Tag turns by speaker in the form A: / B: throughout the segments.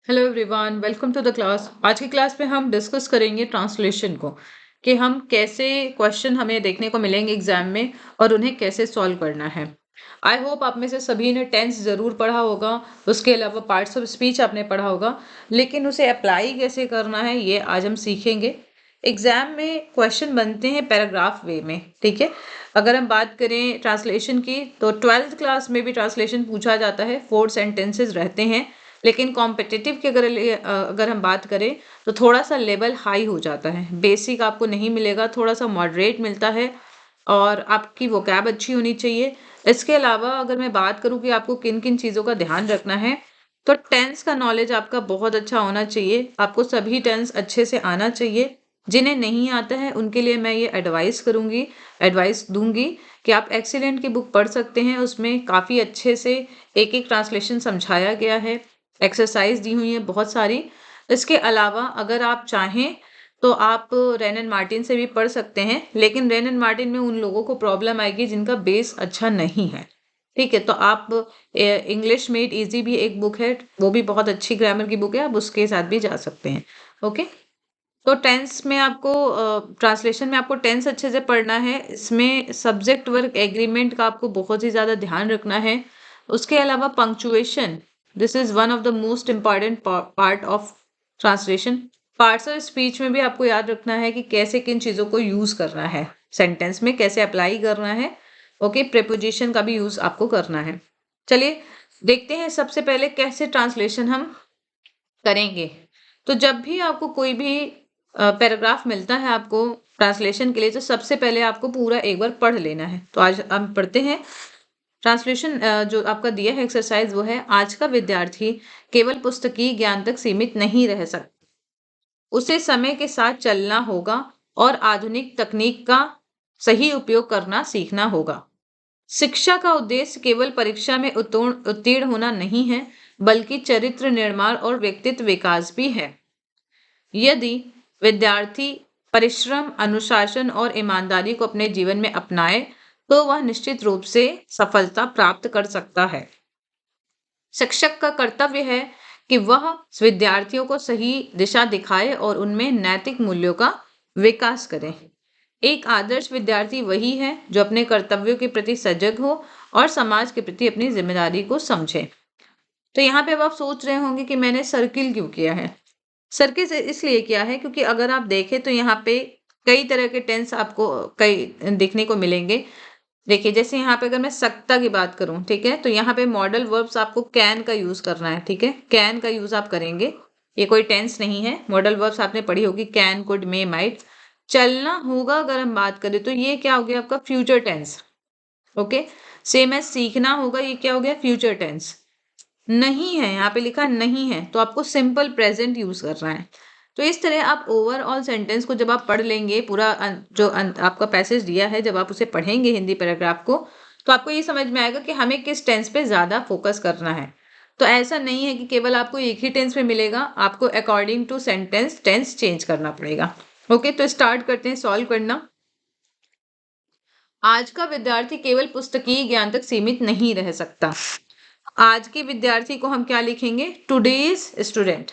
A: Hello everyone, welcome to the class. आज की class में हम डिस्कस करेंगे ट्रांसलेशन को, कि हम कैसे क्वेश्चन हमें देखने को मिलेंगे एग्जाम में और उन्हें कैसे सॉल्व करना है। आई होप आप में से सभी ने टेंस ज़रूर पढ़ा होगा, उसके अलावा पार्ट्स ऑफ स्पीच आपने पढ़ा होगा, लेकिन उसे अप्लाई कैसे करना है ये आज हम सीखेंगे। एग्जाम में क्वेश्चन बनते हैं पैराग्राफ वे में, ठीक है। अगर हम बात करें ट्रांसलेशन की तो 12th क्लास में भी ट्रांसलेशन पूछा जाता है, 4 सेंटेंसेस रहते हैं। लेकिन कॉम्पिटिटिव की अगर हम बात करें तो थोड़ा सा लेवल हाई हो जाता है। बेसिक आपको नहीं मिलेगा, थोड़ा सा मॉडरेट मिलता है और आपकी वोकैब अच्छी होनी चाहिए। इसके अलावा अगर मैं बात करूं कि आपको किन किन चीज़ों का ध्यान रखना है, तो टेंस का नॉलेज आपका बहुत अच्छा होना चाहिए। आपको सभी टेंस अच्छे से आना चाहिए। जिन्हें नहीं आता है उनके लिए मैं ये एडवाइस दूंगी कि आप एक्सीलेंट की बुक पढ़ सकते हैं। उसमें काफ़ी अच्छे से एक एक ट्रांसलेशन समझाया गया है, एक्सरसाइज दी हुई है बहुत सारी। इसके अलावा अगर आप चाहें तो आप रेन एंड मार्टिन से भी पढ़ सकते हैं, लेकिन रेन एंड मार्टिन में उन लोगों को प्रॉब्लम आएगी जिनका बेस अच्छा नहीं है, ठीक है। तो आप इंग्लिश मेड इजी भी एक बुक है, वो भी बहुत अच्छी ग्रामर की बुक है, आप उसके साथ भी जा सकते हैं। ओके, तो टेंस में आपको ट्रांसलेशन में आपको टेंस अच्छे से पढ़ना है। इसमें सब्जेक्ट वर्क एग्रीमेंट का आपको बहुत ही ज़्यादा ध्यान रखना है। उसके अलावा punctuation, this is one of the most important part of translation. Parts of speech में भी आपको याद रखना है कि कैसे किन चीज़ों को यूज करना है, सेंटेंस में कैसे अप्लाई करना है। ओके, प्रेपोजिशन का भी यूज आपको करना है। चलिए देखते हैं सबसे पहले कैसे ट्रांसलेशन हम करेंगे। तो जब भी आपको कोई भी पैराग्राफ मिलता है आपको ट्रांसलेशन के लिए, तो सबसे पहले आपको पूरा एक बार पढ़ लेना है। तो आज हम पढ़ते हैं ट्रांसलेशन। जो आपका दिया है एक्सरसाइज वो है, आज का विद्यार्थी केवल पुस्तकीय ज्ञान तक सीमित नहीं रह सकता, उसे समय के साथ चलना होगा और आधुनिक तकनीक का सही उपयोग करना सीखना होगा। शिक्षा का उद्देश्य केवल परीक्षा में उत्तीर्ण होना नहीं है, बल्कि चरित्र निर्माण और व्यक्तित्व विकास भी है। यदि विद्यार्थी परिश्रम, अनुशासन और ईमानदारी को अपने जीवन में अपनाए, तो वह निश्चित रूप से सफलता प्राप्त कर सकता है। शिक्षक का कर्तव्य है कि वह विद्यार्थियों को सही दिशा दिखाए और उनमें नैतिक मूल्यों का विकास करे। एक आदर्श विद्यार्थी वही है जो अपने कर्तव्यों के प्रति सजग हो और समाज के प्रति अपनी जिम्मेदारी को समझे। तो यहाँ पे अब आप सोच रहे होंगे कि मैंने सर्किल क्यों किया है। सर्किल इसलिए किया है क्योंकि अगर आप देखें तो यहाँ पे कई तरह के टेंस आपको कई देखने को मिलेंगे। देखिए, जैसे यहाँ पे अगर मैं सकता की बात करूं, ठीक है, तो यहाँ पे मॉडल वर्ब्स आपको कैन का यूज करना है, ठीक है। कैन का यूज आप करेंगे, ये कोई टेंस नहीं है। मॉडल वर्ब्स आपने पढ़ी होगी, कैन, कुड, मे, माइट। चलना होगा अगर हम बात करें तो ये क्या हो गया आपका future tense. Okay, same as सीखना होगा, ये क्या हो गया फ्यूचर टेंस। नहीं है, यहाँ पे लिखा नहीं है तो आपको सिंपल प्रेजेंट यूज करना है। तो इस तरह आप ओवरऑल सेंटेंस को जब आप पढ़ लेंगे, पूरा आपका पैसेज दिया है, जब आप उसे पढ़ेंगे हिंदी पैराग्राफ को, तो आपको ये समझ में आएगा कि हमें किस टेंस पे ज्यादा फोकस करना है। तो ऐसा नहीं है कि केवल आपको एक ही टेंस में मिलेगा, आपको according to sentence tense change करना पड़ेगा। ओके, तो स्टार्ट करते हैं सॉल्व करना। आज का विद्यार्थी केवल पुस्तकीय ज्ञान तक सीमित नहीं रह सकता। आज के विद्यार्थी को हम क्या लिखेंगे, टुडेज स्टूडेंट,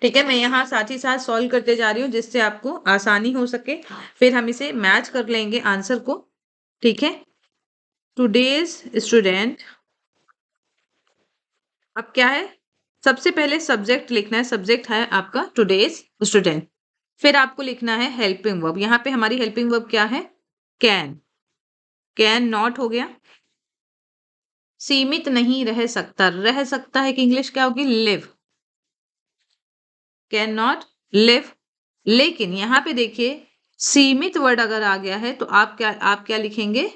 A: ठीक है। मैं यहाँ साथ ही साथ सॉल्व करते जा रही हूँ जिससे आपको आसानी हो सके, फिर हम इसे मैच कर लेंगे आंसर को, ठीक है। टुडेज स्टूडेंट, अब क्या है, सबसे पहले सब्जेक्ट लिखना है। सब्जेक्ट है आपका टुडेज स्टूडेंट। फिर आपको लिखना है हेल्पिंग वर्ब। यहाँ पे हमारी हेल्पिंग वर्ब क्या है, कैन। कैन नॉट हो गया। सीमित नहीं रह सकता, रह सकता है कि इंग्लिश क्या होगी, लिव। Can not live. लेकिन यहाँ पे देखिए, सीमित वर्ड अगर आ गया है तो आप क्या लिखेंगे,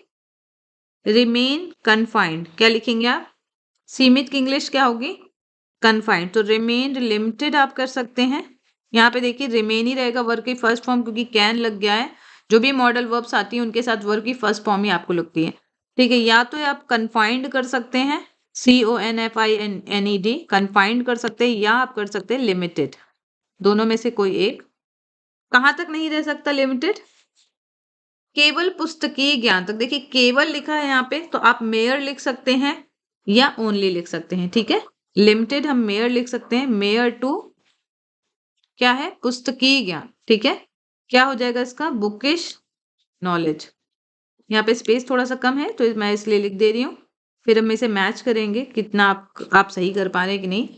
A: रिमेन कन्फाइंड। क्या लिखेंगे आप, सीमित की इंग्लिश क्या होगी, कन्फाइंड। तो रिमेन लिमिटेड आप कर सकते हैं। यहाँ पे देखिए रिमेन ही रहेगा वर्ग की फर्स्ट फॉर्म, क्योंकि कैन लग गया है। जो भी मॉडल वर्ब्स आती है उनके साथ वर्ग की फर्स्ट फॉर्म ही आपको लगती है, ठीक है। या तो आप कन्फाइंड कर सकते हैं, CONFINED, कन्फाइंड कर सकते हैं, या आप कर सकते हैं लिमिटेड। दोनों में से कोई एक। कहाँ तक नहीं रह सकता लिमिटेड, केवल पुस्तकीय ज्ञान तक। देखिए केवल लिखा है यहाँ पे, तो आप मेयर लिख सकते हैं या ओनली लिख सकते हैं, ठीक है। लिमिटेड हम मेयर लिख सकते हैं, मेयर टू क्या है, पुस्तकीय ज्ञान, ठीक है। क्या हो जाएगा इसका, बुकिश नॉलेज। यहाँ पे स्पेस थोड़ा सा कम है तो मैं इसलिए लिख दे रही हूँ। फिर हम इसे मैच करेंगे कितना आप सही कर पा रहे हैं कि नहीं।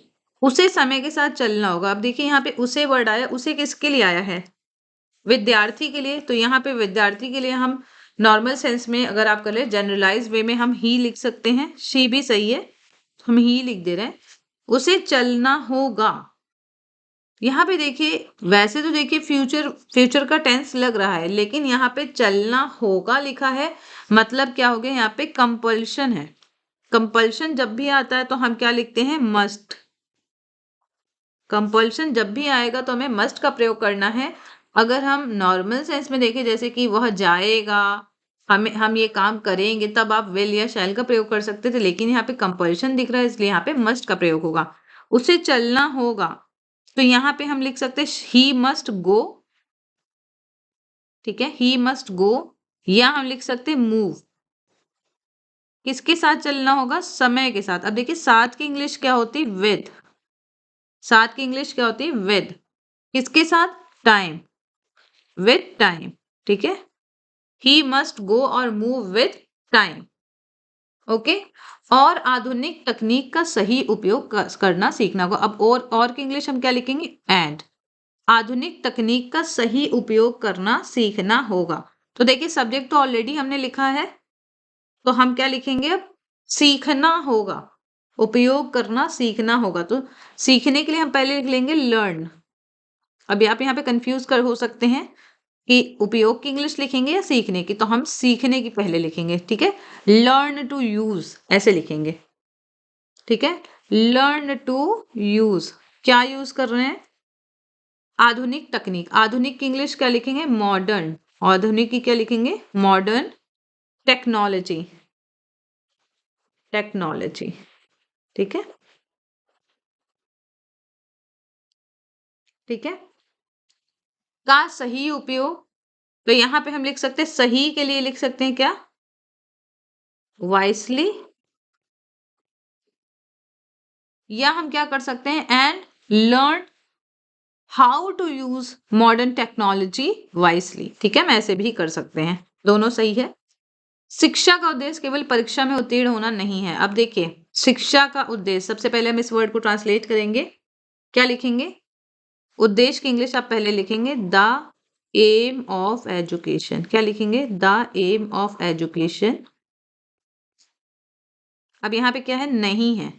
A: उसे समय के साथ चलना होगा। अब देखिए यहाँ पे उसे वर्ड आया, उसे किसके लिए आया है, विद्यार्थी के लिए। तो यहाँ पे विद्यार्थी के लिए हम नॉर्मल सेंस में अगर आप कर ले, जनरलाइज वे में हम ही लिख सकते हैं, शी भी सही है, हम ही लिख दे रहे हैं। उसे चलना होगा, यहाँ पे देखिए वैसे तो देखिए फ्यूचर का टेंस लग रहा है, लेकिन यहाँ पे चलना होगा लिखा है, मतलब क्या हो गया, यहाँ पे कंपल्शन है। कंपल्शन जब भी आता है तो हम क्या लिखते हैं, मस्ट। कंपल्शन जब भी आएगा तो हमें मस्ट का प्रयोग करना है। अगर हम नॉर्मल सेंस में देखें, जैसे कि वह जाएगा, हम ये काम करेंगे, तब आप विल या शैल का प्रयोग कर सकते थे, लेकिन यहाँ पे कंपल्शन दिख रहा है इसलिए यहाँ पे मस्ट का प्रयोग होगा। उसे चलना होगा, तो यहाँ पे हम लिख सकते हैं ही मस्ट गो, ठीक है, ही मस्ट गो। या हम लिख सकते हैं मूव। किसके साथ चलना होगा, समय के साथ। अब देखिए साथ की इंग्लिश क्या होती, विद। साथ की इंग्लिश क्या होती है, विद। किसके साथ, टाइम, विद टाइम, ठीक है। ही मस्ट गो और मूव विद टाइम, ओके। और आधुनिक तकनीक का सही उपयोग करना सीखना होगा। अब और की इंग्लिश हम क्या लिखेंगे, एंड। आधुनिक तकनीक का सही उपयोग करना सीखना होगा। तो देखिए सब्जेक्ट तो ऑलरेडी हमने लिखा है, तो हम क्या लिखेंगे अब, सीखना होगा, उपयोग करना सीखना होगा। तो सीखने के लिए हम पहले लिख लेंगे लर्न। अब आप यहाँ पे कंफ्यूज कर हो सकते हैं कि उपयोग की इंग्लिश लिखेंगे या सीखने की, तो हम सीखने की पहले लिखेंगे, ठीक है। लर्न टू यूज ऐसे लिखेंगे, ठीक है। लर्न टू यूज, क्या यूज कर रहे हैं, आधुनिक तकनीक। आधुनिक की इंग्लिश क्या लिखेंगे, मॉडर्न। आधुनिक की क्या लिखेंगे, मॉडर्न टेक्नोलॉजी, टेक्नोलॉजी, ठीक है, ठीक है। का सही उपयोग, तो यहाँ पे हम लिख सकते हैं, सही के लिए लिख सकते हैं क्या, वाइसली। या हम क्या कर सकते हैं, and learn how to use modern technology wisely, ठीक है। हम ऐसे भी कर सकते हैं, दोनों सही है। शिक्षा का उद्देश्य केवल परीक्षा में उत्तीर्ण होना नहीं है। अब देखिए शिक्षा का उद्देश्य, सबसे पहले हम इस वर्ड को ट्रांसलेट करेंगे, क्या लिखेंगे, उद्देश्य की इंग्लिश आप पहले लिखेंगे द एम ऑफ एजुकेशन। क्या लिखेंगे, द एम ऑफ एजुकेशन। अब यहाँ पे क्या है, नहीं है,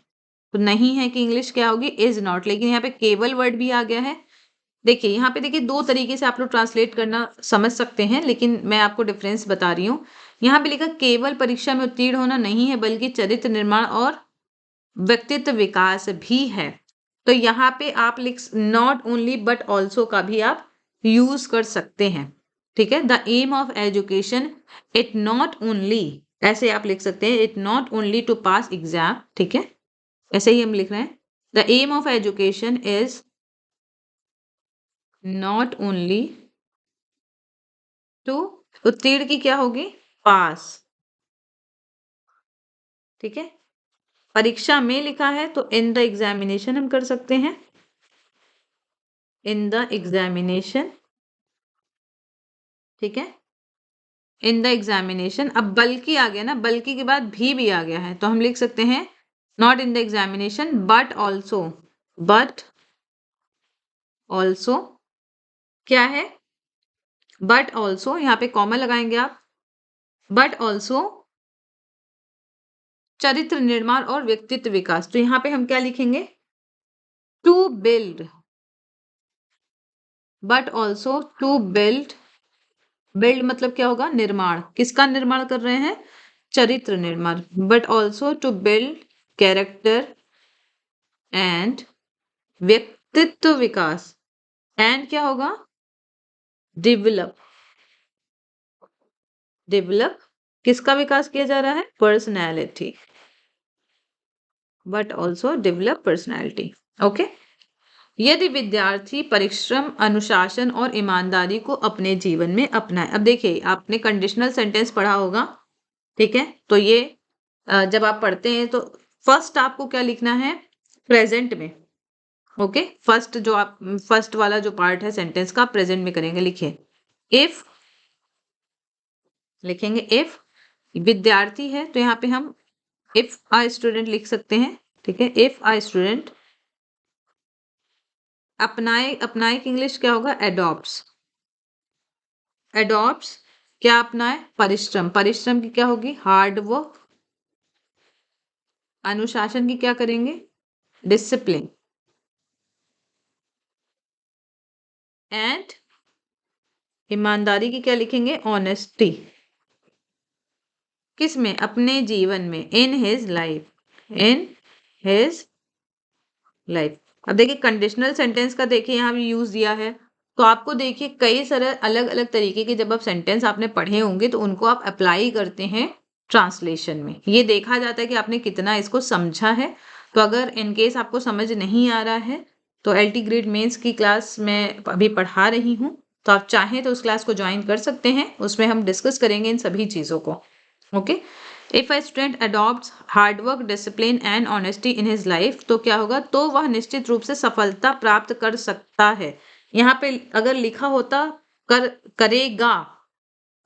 A: तो नहीं है कि इंग्लिश क्या होगी, इज नॉट। लेकिन यहाँ पे केवल वर्ड भी आ गया है। देखिए यहाँ पे देखिए दो तरीके से आप लोग ट्रांसलेट करना समझ सकते हैं, लेकिन मैं आपको डिफरेंस बता रही हूँ। यहाँ पे लिखा केवल परीक्षा में उत्तीर्ण होना नहीं है, बल्कि चरित्र निर्माण और व्यक्तित्व विकास भी है। तो यहाँ पे आप लिख नॉट ओनली बट ऑल्सो का भी आप यूज कर सकते हैं, ठीक है। The aim of education, it not only, ऐसे आप लिख सकते हैं, it not only to pass exam, ठीक है, ऐसे ही हम लिख रहे हैं। The aim of education is not only to, उत्तीर्ण की क्या होगी, पास, ठीक है। परीक्षा में लिखा है तो इन द एग्जामिनेशन हम कर सकते हैं, इन द एग्जामिनेशन, ठीक है, इन द एग्जामिनेशन। अब बल्कि आ गया ना, बल्कि के बाद भी आ गया है, तो हम लिख सकते हैं not in the examination but also, but also क्या है, बट ऑल्सो, यहाँ पे कॉमा लगाएंगे आप, बट ऑल्सो चरित्र निर्माण और व्यक्तित्व विकास। तो यहाँ पे हम क्या लिखेंगे, to build, but also to build. Build मतलब क्या होगा, निर्माण, किसका निर्माण कर रहे हैं, चरित्र निर्माण। But also to build character and व्यक्तित्व विकास, एंड क्या होगा, डेवलप, डेवलप किसका विकास किया जा रहा है, personality, but also develop personality, okay. यदि विद्यार्थी परिश्रम, अनुशासन और ईमानदारी को अपने जीवन में अपनाए। अब देखिए आपने कंडीशनल सेंटेंस पढ़ा होगा, ठीक है, तो ये जब आप पढ़ते हैं तो फर्स्ट आपको क्या लिखना है, प्रेजेंट में। ओके, फर्स्ट वाला जो पार्ट है सेंटेंस का प्रेजेंट में करेंगे। लिखिए इफ, लिखेंगे इफ विद्यार्थी है तो यहाँ पे हम इफ अ स्टूडेंट लिख सकते हैं। ठीक है, इफ अ स्टूडेंट अपनाए, अपनाए की इंग्लिश क्या होगा? एडॉप्ट्स। एडॉप्ट्स क्या अपनाए? परिश्रम। परिश्रम की क्या होगी? Hard work. अनुशासन की क्या करेंगे? डिसिप्लिन। एंड ईमानदारी की क्या लिखेंगे? ऑनेस्टी। किस में? अपने जीवन में। In his life, in his life. अब देखिए कंडीशनल सेंटेंस का देखिए यहाँ भी यूज दिया है, तो आपको देखिए कई सारे अलग अलग तरीके के जब आप सेंटेंस आपने पढ़े होंगे तो उनको आप अप्लाई करते हैं ट्रांसलेशन में। ये देखा जाता है कि आपने कितना इसको समझा है। तो अगर इनकेस आपको समझ नहीं आ रहा है तो LT ग्रेड मेंस की क्लास मैं अभी पढ़ा रही हूँ, तो आप चाहें तो उस क्लास को ज्वाइन कर सकते हैं। उसमें हम डिस्कस करेंगे इन सभी चीज़ों को। Okay, if a student adopts hard work, discipline and honesty in his life, तो क्या होगा? तो वह निश्चित रूप से सफलता प्राप्त कर सकता है। यहाँ पे अगर लिखा होता कर, करेगा,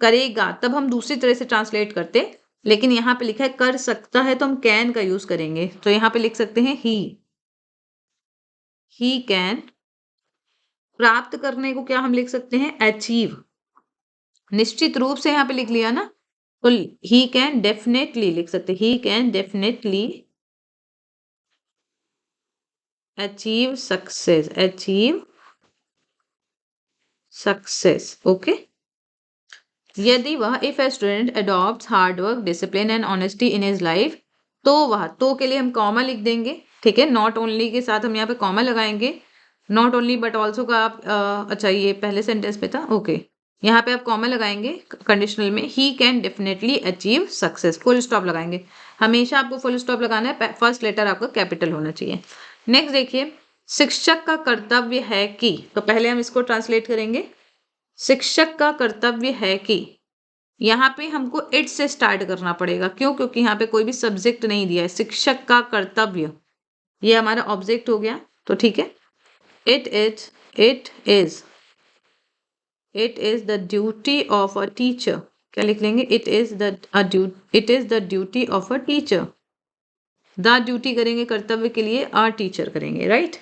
A: करेगा, तब हम दूसरी तरह से ट्रांसलेट करते, लेकिन यहाँ पे लिखा है कर सकता है तो हम कैन का यूज करेंगे। तो यहाँ पे लिख सकते हैं ही कैन। प्राप्त करने को क्या हम लिख सकते हैं? अचीव। निश्चित रूप से यहाँ पे लिख लिया ना, तो ही कैन डेफिनेटली लिख सकते, he can definitely achieve success, achieve success. Okay, यदि वह, if a student adopts hard work, discipline and honesty in his life, तो वह, तो के लिए हम कॉमा लिख देंगे। ठीक है, नॉट ओनली के साथ हम यहाँ पे कॉमा लगाएंगे। नॉट ओनली बट ऑल्सो का आप अच्छा ये पहले सेंटेंस पे था। ओके, यहाँ पे आप कॉमा लगाएंगे कंडीशनल में। He can definitely achieve success, full stop लगाएंगे। हमेशा आपको फुल स्टॉप लगाना है, फर्स्ट लेटर आपका कैपिटल होना चाहिए। नेक्स्ट देखिए, शिक्षक का कर्तव्य है कि, तो पहले हम इसको ट्रांसलेट करेंगे। शिक्षक का कर्तव्य है कि, यहाँ पे हमको इट से स्टार्ट करना पड़ेगा। क्यों? क्योंकि यहाँ पे कोई भी सब्जेक्ट नहीं दिया है। शिक्षक का कर्तव्य, ये हमारा ऑब्जेक्ट हो गया, तो ठीक है। It is, it is, it is the duty of a teacher. क्या लिख लेंगे? It is it is the duty of a teacher. The duty करेंगे कर्तव्य के लिए, आर टीचर करेंगे, राइट।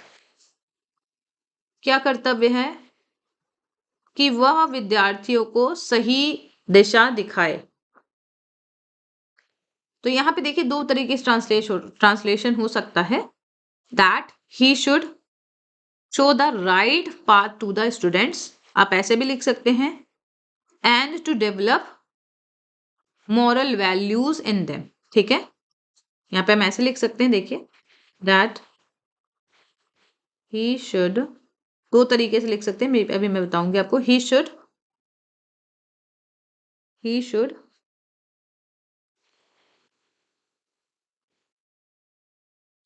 A: क्या कर्तव्य है? कि वह विद्यार्थियों को सही दिशा दिखाए। तो यहाँ पे देखिए दो तरीके से ट्रांसलेशन हो सकता है। That he should show the right path to the students, आप ऐसे भी लिख सकते हैं। And to develop moral values in them. ठीक है, यहाँ पे हम ऐसे लिख सकते हैं, देखिए दैट ही शुड, दो तरीके से लिख सकते हैं, अभी मैं बताऊंगी आपको। ही शुड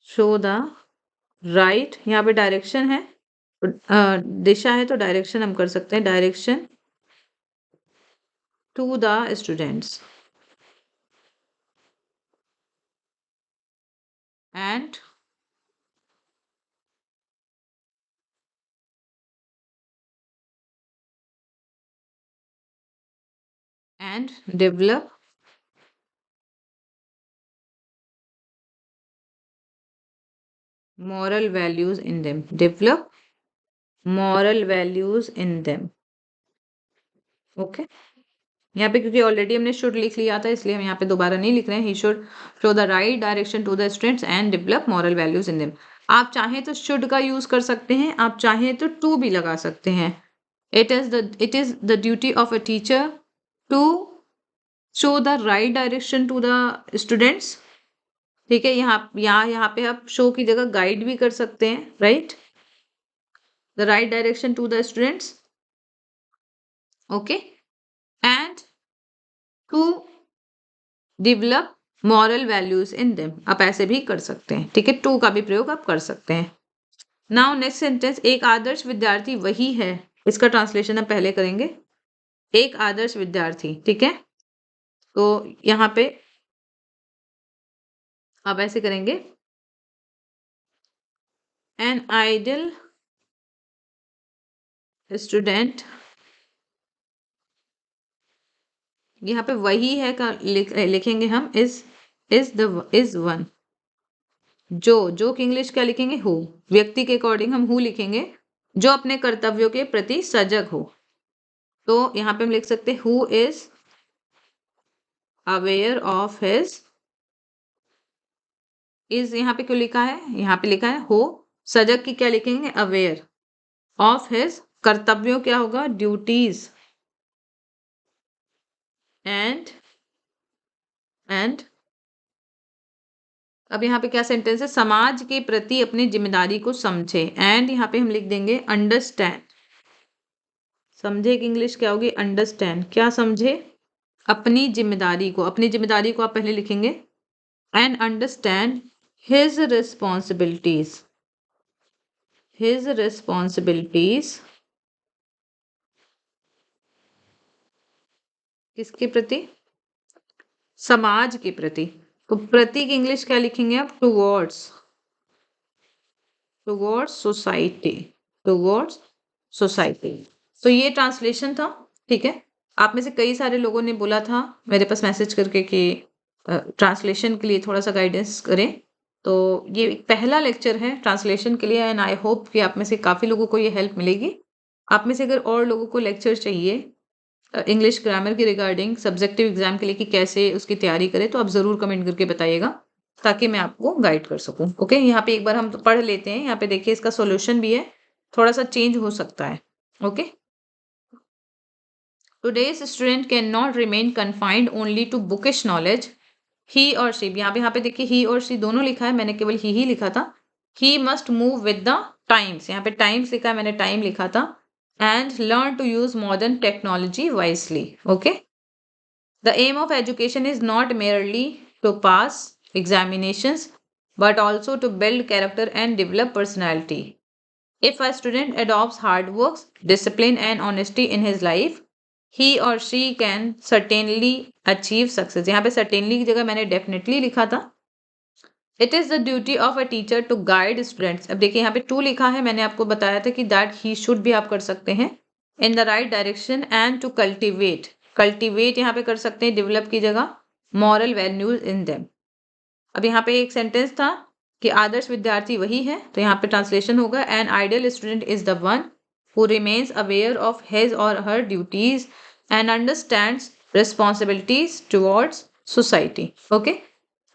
A: शो द राइट, यहाँ पे डायरेक्शन है, दिशा है तो डायरेक्शन हम कर सकते हैं, direction to the students and develop moral values in them, develop moral values in them। Okay, यहाँ पे क्योंकि ऑलरेडी हमने शुड लिख लिया था इसलिए हम यहाँ पे दोबारा नहीं लिख रहे हैं। He should show the right direction to the students and develop moral values in them. आप चाहें तो शुड का यूज कर सकते हैं, आप चाहें तो टू भी लगा सकते हैं। It is the duty of a teacher to show the right direction to the students. ठीक है, यहाँ पे आप शो की जगह गाइड भी कर सकते हैं, right, the right direction to the students. Okay, and to develop moral values in them, आप ऐसे भी कर सकते हैं। ठीक है, टू का भी प्रयोग आप कर सकते हैं। नाउ नेक्स्ट सेंटेंस, एक आदर्श विद्यार्थी वही है, इसका ट्रांसलेशन हम पहले करेंगे। एक आदर्श विद्यार्थी, ठीक है, तो यहाँ पे आप ऐसे करेंगे, एन आइडियल स्टूडेंट, यहाँ पे वही है का लिखेंगे हम, इज वन। जो की इंग्लिश क्या लिखेंगे, हु। व्यक्ति के अकॉर्डिंग हम हु लिखेंगे, जो अपने कर्तव्यों के प्रति सजग हो। तो यहाँ पे हम लिख सकते हैं who is aware of his, is यहाँ पे क्यों लिखा है, यहाँ पे लिखा है हो, सजग की क्या लिखेंगे, अवेयर ऑफ हिज, कर्तव्यों क्या होगा, ड्यूटीज, एंड अब यहाँ पे क्या सेंटेंस है, समाज के प्रति अपनी जिम्मेदारी को समझे। एंड यहाँ पे हम लिख देंगे अंडरस्टैंड, समझे की इंग्लिश क्या होगी, अंडरस्टैंड, क्या समझे, अपनी जिम्मेदारी को। अपनी जिम्मेदारी को आप पहले लिखेंगे, and understand his responsibilities, his responsibilities किसके प्रति, समाज के प्रति। तो प्रति की इंग्लिश क्या लिखेंगे आप, towards, towards society, towards society. तो ये ट्रांसलेशन था, ठीक है। आप में से कई सारे लोगों ने बोला था मेरे पास मैसेज करके कि ट्रांसलेशन के लिए थोड़ा सा गाइडेंस करें। तो ये पहला लेक्चर है ट्रांसलेशन के लिए, एंड आई होप कि आप में से काफ़ी लोगों को ये हेल्प मिलेगी। आप में से अगर और लोगों को लेक्चर चाहिए इंग्लिश ग्रामर के रिगार्डिंग सब्जेक्टिव एग्जाम के लिए कि कैसे उसकी तैयारी करें, तो आप ज़रूर कमेंट करके बताइएगा ताकि मैं आपको गाइड कर सकूं। ओके, यहाँ पे एक बार हम पढ़ लेते हैं। यहाँ पे देखिए इसका सॉल्यूशन भी है, थोड़ा सा चेंज हो सकता है। Okay, today's student can not remain confined only to bookish knowledge, he or she. यहाँ पे देखिए ही और शी दोनों लिखा है, मैंने केवल ही लिखा था। He must move with the times, यहाँ पे टाइम्स लिखा है, मैंने टाइम लिखा था। And learn to use modern technology wisely. Okay, the aim of education is not merely to pass examinations but also to build character and develop personality. If a student adopts hard work, discipline and honesty in his life, he or she can certainly achieve success. यहाँ पे certainly की जगह मैंने definitely लिखा था। It is the duty of a teacher to guide students. अब देखिए यहाँ पे to लिखा है, मैंने आपको बताया था कि that he should भी आप कर सकते हैं, in the right direction and to cultivate. cultivate यहाँ पे कर सकते हैं develop की जगह, moral values in them. अब यहाँ पे एक सेंटेंस था कि आदर्श विद्यार्थी वही है, तो यहाँ पे ट्रांसलेशन होगा an ideal student is the one who remains aware of his or her duties and understands responsibilities towards society. Okay,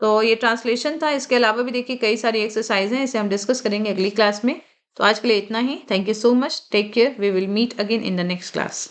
A: तो ये ट्रांसलेशन था। इसके अलावा भी देखिए कई सारी एक्सरसाइज हैं, इसे हम डिस्कस करेंगे अगली क्लास में। तो आज के लिए इतना ही। Thank you so much, take care, we will meet again in the next class.